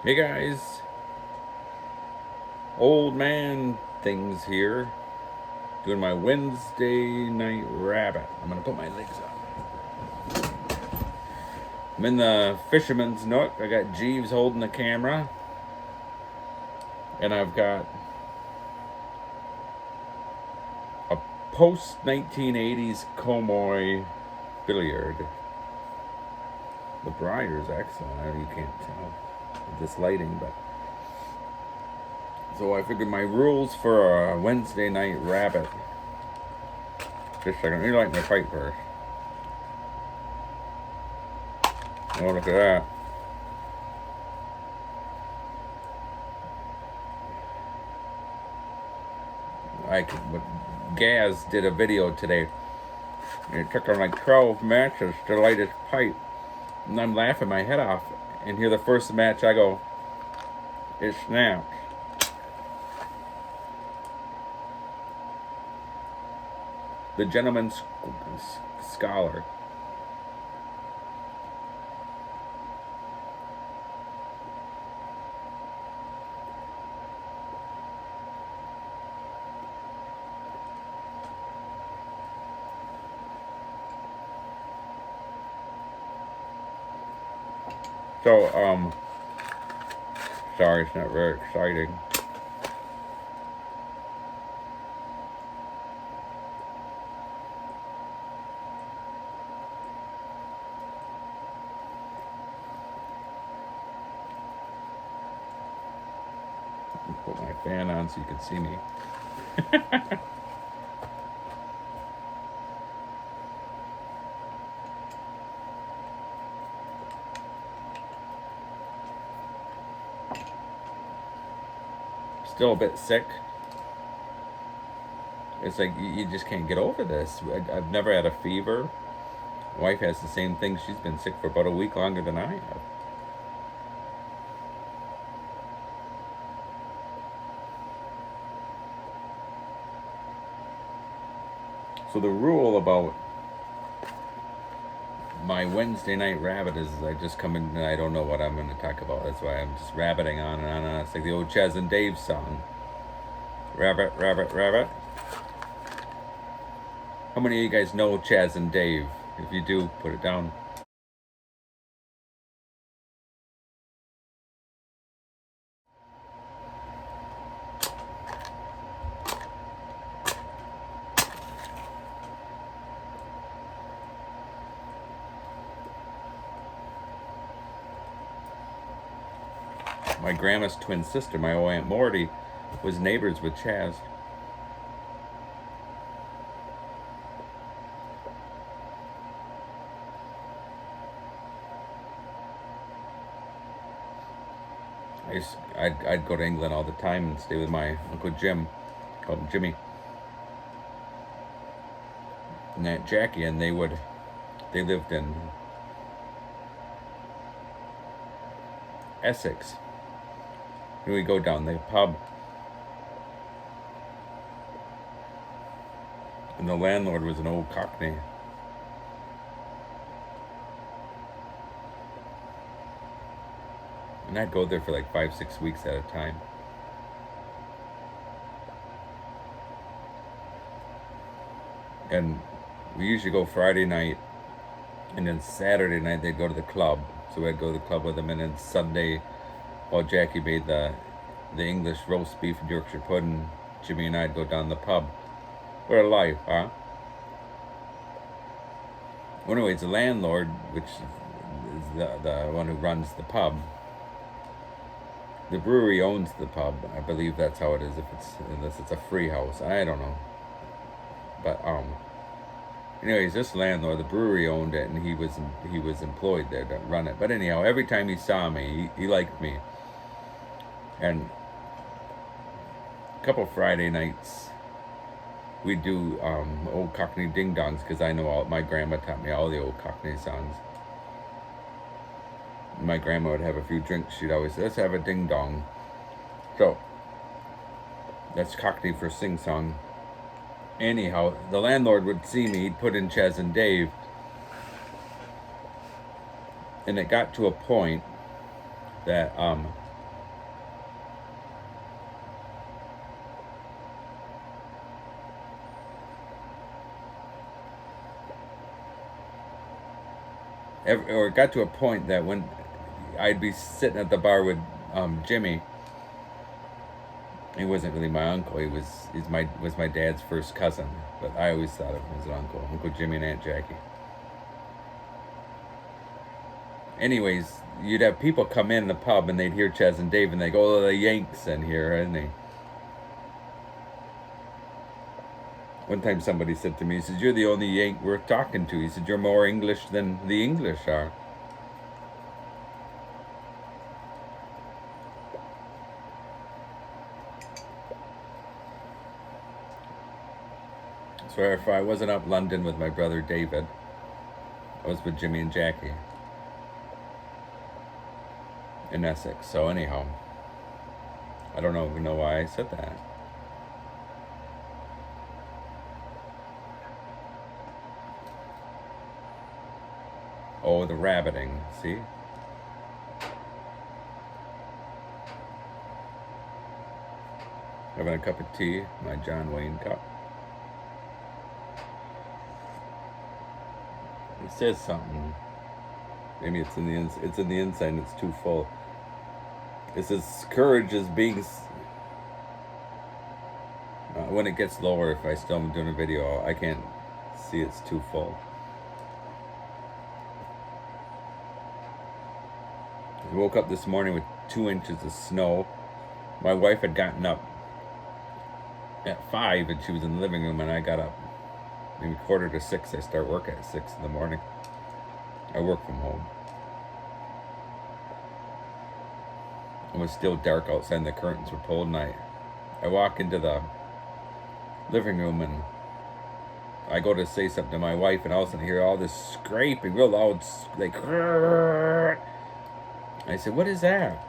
Hey guys, old man things here, doing my Wednesday night rabbit. I'm gonna put my legs on. I'm in the fisherman's nook. I got Jeeves holding the camera, and I've got a post 1980s Comoy billiard. The briar's excellent. I know you can't tell with this lighting, but so I figured my rules for a Wednesday night rabbit. Just a second, let me light my pipe first. Oh, look at that. Gaz did a video today. It took him like 12 matches to light his pipe. And I'm laughing my head off. And here the first match I go, it snaps. The gentleman's scholar. So, sorry, it's not very exciting. Put my fan on so you can see me. Still a bit sick. It's like you just can't get over this. I've never had a fever. My wife has the same thing. She's been sick for about a week longer than I have. So the rule about my Wednesday night rabbit is I just come in and I don't know what I'm going to talk about. That's why I'm just rabbiting on and on and on. It's like the old Chaz and Dave song. Rabbit, rabbit, rabbit. How many of you guys know Chaz and Dave? If you do, put it down. My grandma's twin sister, my old Aunt Morty, was neighbors with Chaz. I'd go to England all the time and stay with my Uncle Jim, called him Jimmy, and Aunt Jackie, and they lived in Essex. And we go down the pub, and the landlord was an old Cockney. And I'd go there for like 5-6 weeks at a time. And we usually go Friday night, and then Saturday night they'd go to the club. So I'd go to the club with them, and then Sunday, while Jackie made the English roast beef and Yorkshire pudding, Jimmy and I'd go down the pub. What a life, huh? Well, anyways, the landlord, which is the one who runs the pub, the brewery owns the pub. I believe that's how it is. Unless it's a free house, I don't know. But anyways, this landlord, the brewery owned it, and he was employed there to run it. But anyhow, every time he saw me, he liked me. And a couple Friday nights, we do old Cockney ding dongs, because I know my grandma taught me all the old Cockney songs. My grandma would have a few drinks. She'd always say, let's have a ding dong. So that's Cockney for sing song. Anyhow, the landlord would see me. He'd put in Chaz and Dave, and it got to a point that or it got to a point that when I'd be sitting at the bar with Jimmy, he wasn't really my uncle. Was my dad's first cousin, but I always thought of him as an uncle, Uncle Jimmy and Aunt Jackie. Anyways, you'd have people come in the pub and they'd hear Chaz and Dave and they go, "Oh, the Yanks in here," and they. One time somebody said to me, he says, "You're the only Yank worth talking to." He said, "You're more English than the English are." So if I wasn't up London with my brother David, I was with Jimmy and Jackie in Essex. So anyhow, I don't even know why I said that. Oh, the rabbiting, see? Having a cup of tea, my John Wayne cup. It says something. Maybe it's in the inside and it's too full. It says courage is being. When it gets lower, if I still am doing a video, I can't see it's too full. I woke up this morning with 2 inches of snow. My wife had gotten up at 5 and she was in the living room, and I got up maybe 5:45. I start work at 6 in the morning. I work from home. It was still dark outside and the curtains were pulled, and I walk into the living room and I go to say something to my wife, and all of a sudden I hear all this scraping, real loud, like. I said, "What is that?"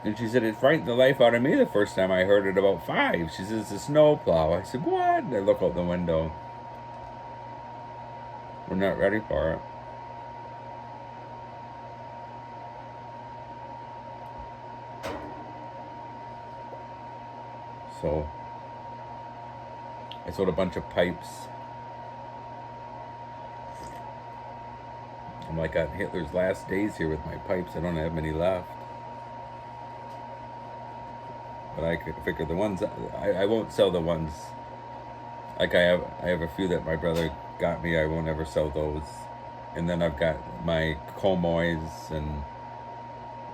And she said, "It frightened the life out of me the first time I heard it about 5. She says, "It's a snowplow." I said, "What?" And I look out the window. We're not ready for it. So I sold a bunch of pipes. I'm like on Hitler's last days here with my pipes. I don't have many left. But I could figure the ones I won't sell the ones. Like I have a few that my brother got me. I won't ever sell those. And then I've got my Komoys and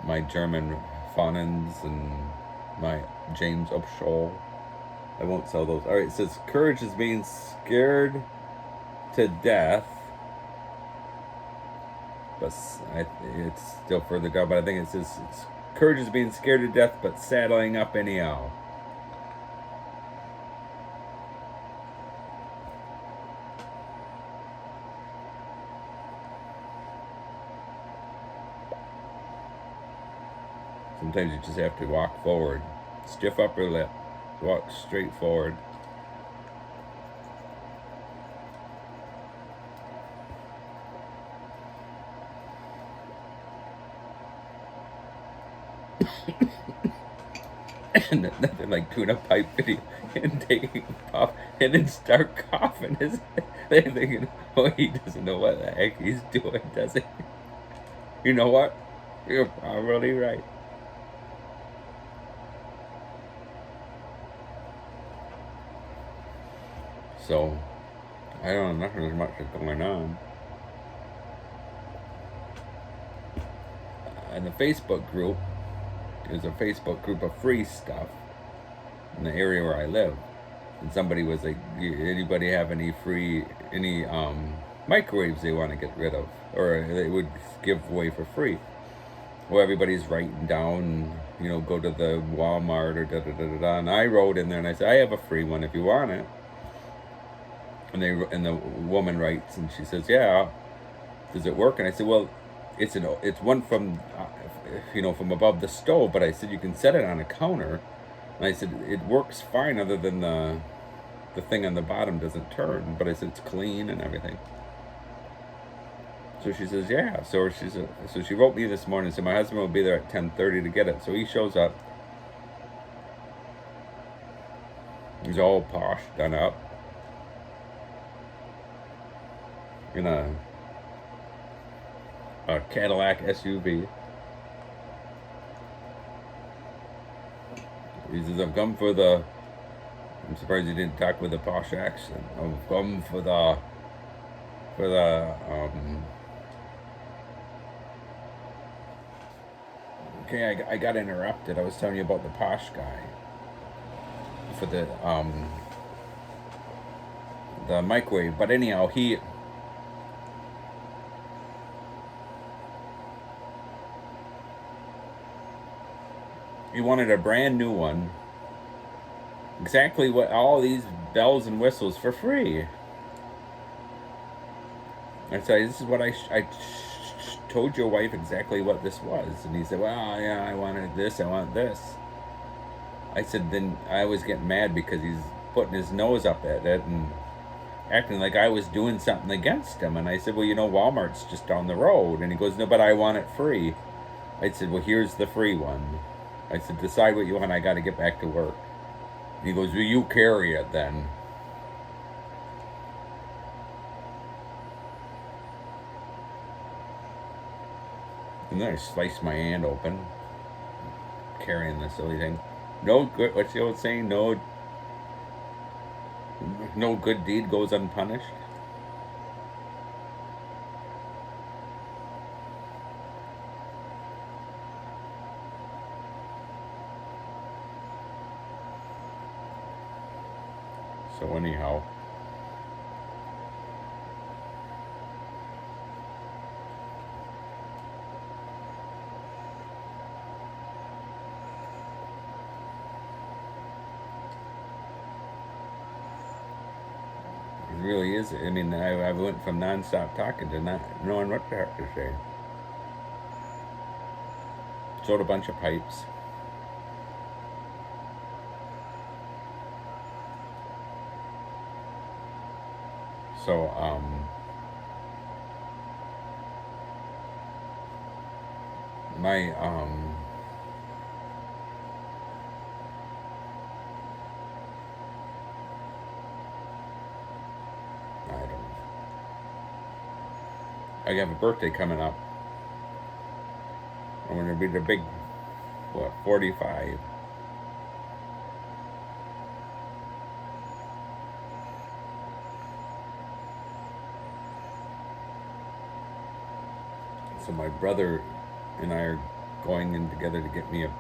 my German Fahnens and my James Upshall. I won't sell those. All right, it says courage is being scared to death. But it's still further down. But I think it says courage is being scared to death, but saddling up anyhow. Sometimes you just have to walk forward. Stiff upper lip. Walk straight forward. And nothing like doing a pipe video and taking a puff and then start coughing. They're thinking, "Oh, he doesn't know what the heck he's doing, does he?" You know what? You're probably right. So, I don't know, nothing as much is going on. In the Facebook group, there's a Facebook group of free stuff in the area where I live. And somebody was like, "Anybody have any microwaves they want to get rid of, or they would give away for free?" Well, everybody's writing down, go to the Walmart or da-da-da-da-da. And I wrote in there and I said, "I have a free one if you want it." And the woman writes and she says, "Yeah, does it work?" And I said, "Well, it's one from, from above the stove, but I said you can set it on a counter." And I said, "It works fine other than the thing on the bottom doesn't turn." But I said, "It's clean and everything." So she says, "Yeah." So she wrote me this morning and said, "My husband will be there at 10:30 to get it." So he shows up. He's all posh, done up. in a Cadillac SUV. He says, I've come for the. I'm surprised he didn't talk with a posh accent. I've come for the. For the. Okay, I got interrupted. I was telling you about the posh guy. For the microwave. But anyhow, he wanted a brand new one. Exactly what all these bells and whistles for free. I said, this is what I told your wife exactly what this was. And he said, well, yeah, I wanted this, I want this. I said, then I was getting mad because he's putting his nose up at it and acting like I was doing something against him. And I said, well, Walmart's just down the road. And he goes, no, but I want it free. I said, well, here's the free one. I said, decide what you want. I got to get back to work. And he goes, well, you carry it then. And then I sliced my hand open, carrying the silly thing. No good. What's the old saying? No good deed goes unpunished. So anyhow, it really is. I mean, I went from nonstop talking to not knowing what to have to say. Sold a bunch of pipes. So, my, I don't know. I have a birthday coming up. I'm going to be the big, 45. So my brother and I are going in together to get me a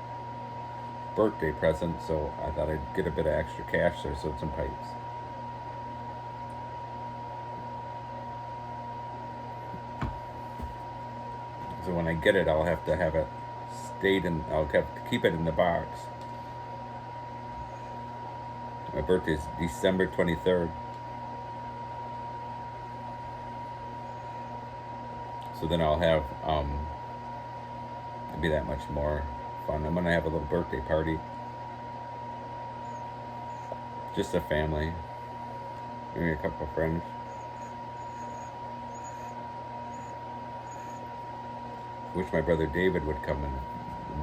birthday present, so I thought I'd get a bit of extra cash there, so some pipes. So when I get it, I'll have to have it I'll have to keep it in the box. My birthday is December 23rd. So then I'll have, it'll be that much more fun. I'm gonna have a little birthday party. Just a family. Maybe a couple of friends. Wish my brother David would come and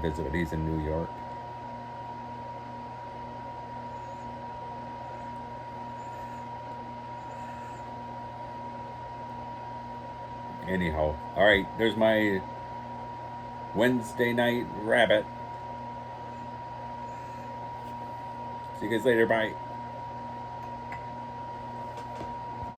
visit, but he's in New York. Anyhow, all right, there's my Wednesday night rabbit. See you guys later, bye.